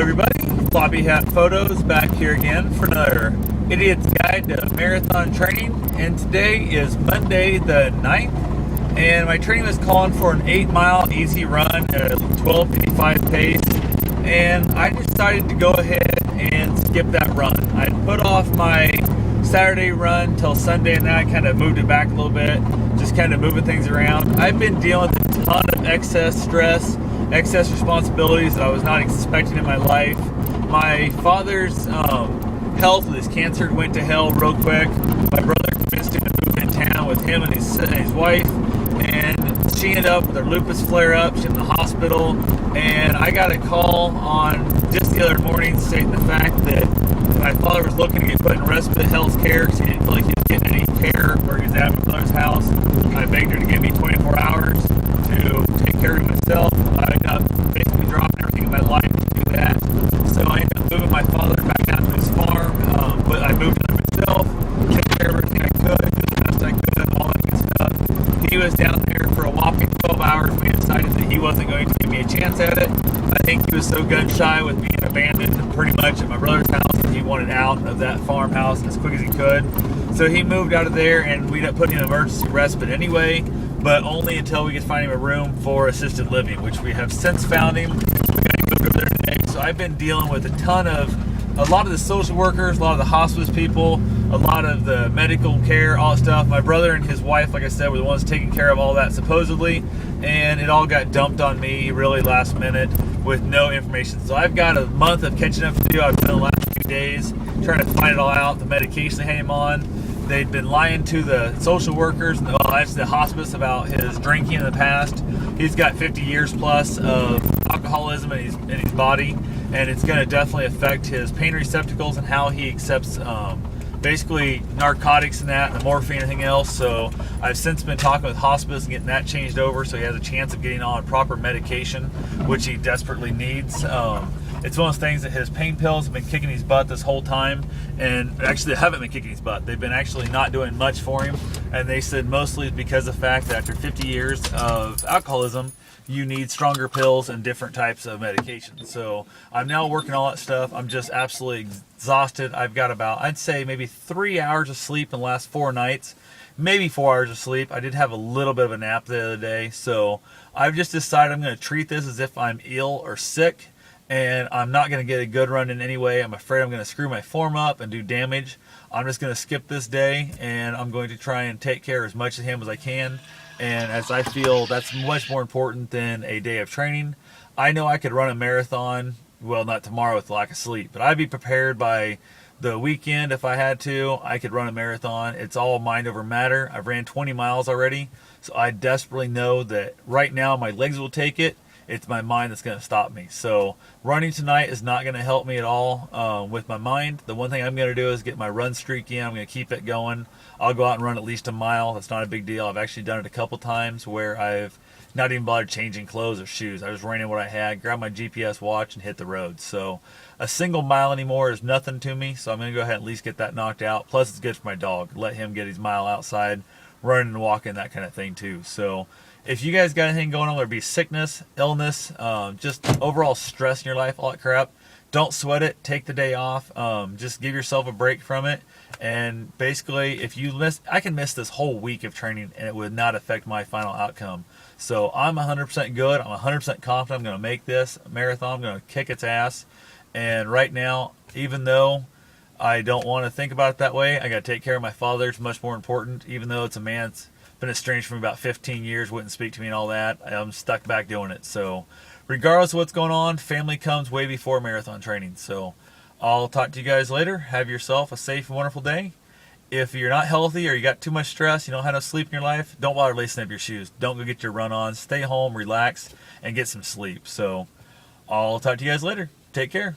everybody, Floppy Hat Photos back here again for another Idiot's Guide to Marathon Training. And today is Monday the 9th, and my training was calling for an 8-mile easy run at a 12:55 pace, and I decided to go ahead and skip that run. I put off my Saturday run till Sunday, and then I kind of moved it back a little bit, just kind of moving things around. I've been dealing with a ton of excess stress, excess responsibilities that I was not expecting in my life. My father's health with his cancer went to hell real quick. My brother convinced him to move in town with him and his wife, and she ended up with her lupus flare-up. She's in the hospital, and I got a call on just the other morning stating the fact that my father was looking to get put in respite health care because he didn't feel like he was getting any care where he was at my brother's house. I begged her to give me 24 hours to take care of myself. I ended up basically dropping everything in my life to do that. So I ended up moving my father back out to his farm, but I moved him myself, took care of everything I could, did the best I could, all that good stuff. He was down there for a whopping 12 hours. We decided that he wasn't going to give me a chance at it. I think he was so gun shy with being abandoned and pretty much at my brother's house that he wanted out of that farmhouse as quick as he could. So he moved out of there, and we ended up putting him in emergency respite anyway, but only until we could find him a room for assisted living, which we have since found him. We're going to go over there today. So I've been dealing with a lot of the social workers, a lot of the hospice people, a lot of the medical care, all that stuff. My brother and his wife, like I said, were the ones taking care of all that supposedly, and it all got dumped on me really last minute with no information. So I've got a month of catching up to do. I've been the last few days trying to find it all out, the medication they had him on. They'd been lying to the social workers, well, that's the hospice, about his drinking in the past. He's got 50 years plus of alcoholism in his body, and it's going to definitely affect his pain receptacles and how he accepts basically narcotics and that, and the morphine and everything else. So I've since been talking with hospice and getting that changed over so he has a chance of getting on proper medication, which he desperately needs. It's one of those things that his pain pills have been kicking his butt this whole time, and actually they haven't been kicking his butt. They've been actually not doing much for him, and they said mostly it's because of the fact that after 50 years of alcoholism, you need stronger pills and different types of medication. So I'm now working all that stuff. I'm just absolutely exhausted. I've got about, I'd say maybe 3 hours of sleep in the last 4 nights, maybe 4 hours of sleep. I did have a little bit of a nap the other day, so I've just decided I'm going to treat this as if I'm ill or sick, and I'm not going to get a good run in anyway. I'm afraid I'm going to screw my form up and do damage. I'm just going to skip this day, and I'm going to try and take care of as much of him as I can. And as I feel that's much more important than a day of training. I know I could run a marathon, well, not tomorrow with lack of sleep, but I'd be prepared by the weekend if I had to. I could run a marathon. It's all mind over matter. I've ran 20 miles already, so I desperately know that right now my legs will take it. It's my mind that's going to stop me. So running tonight is not going to help me at all with my mind. The one thing I'm going to do is get my run streak in. I'm going to keep it going. I'll go out and run at least a mile. That's not a big deal. I've actually done it a couple times where I've not even bothered changing clothes or shoes. I just ran in what I had, grabbed my GPS watch, and hit the road. So a single mile anymore is nothing to me. So I'm going to go ahead and at least get that knocked out. Plus it's good for my dog. Let him get his mile outside, running and walking, that kind of thing too. So if you guys got anything going on, whether it be sickness, illness, just overall stress in your life, all that crap, don't sweat it. Take the day off. Just give yourself a break from it. And basically, if you miss, I can miss this whole week of training and it would not affect my final outcome. So I'm 100% good. I'm 100% confident I'm going to make this marathon. I'm going to kick its ass. And right now, even though I don't want to think about it that way, I got to take care of my father. It's much more important, even though it's a man that's been estranged from me about 15 years, wouldn't speak to me and all that. I'm stuck back doing it. So regardless of what's going on, family comes way before marathon training. So I'll talk to you guys later. Have yourself a safe and wonderful day. If you're not healthy or you got too much stress, you don't have enough sleep in your life, don't bother lacing up your shoes. Don't go get your run on. Stay home, relax, and get some sleep. So I'll talk to you guys later. Take care.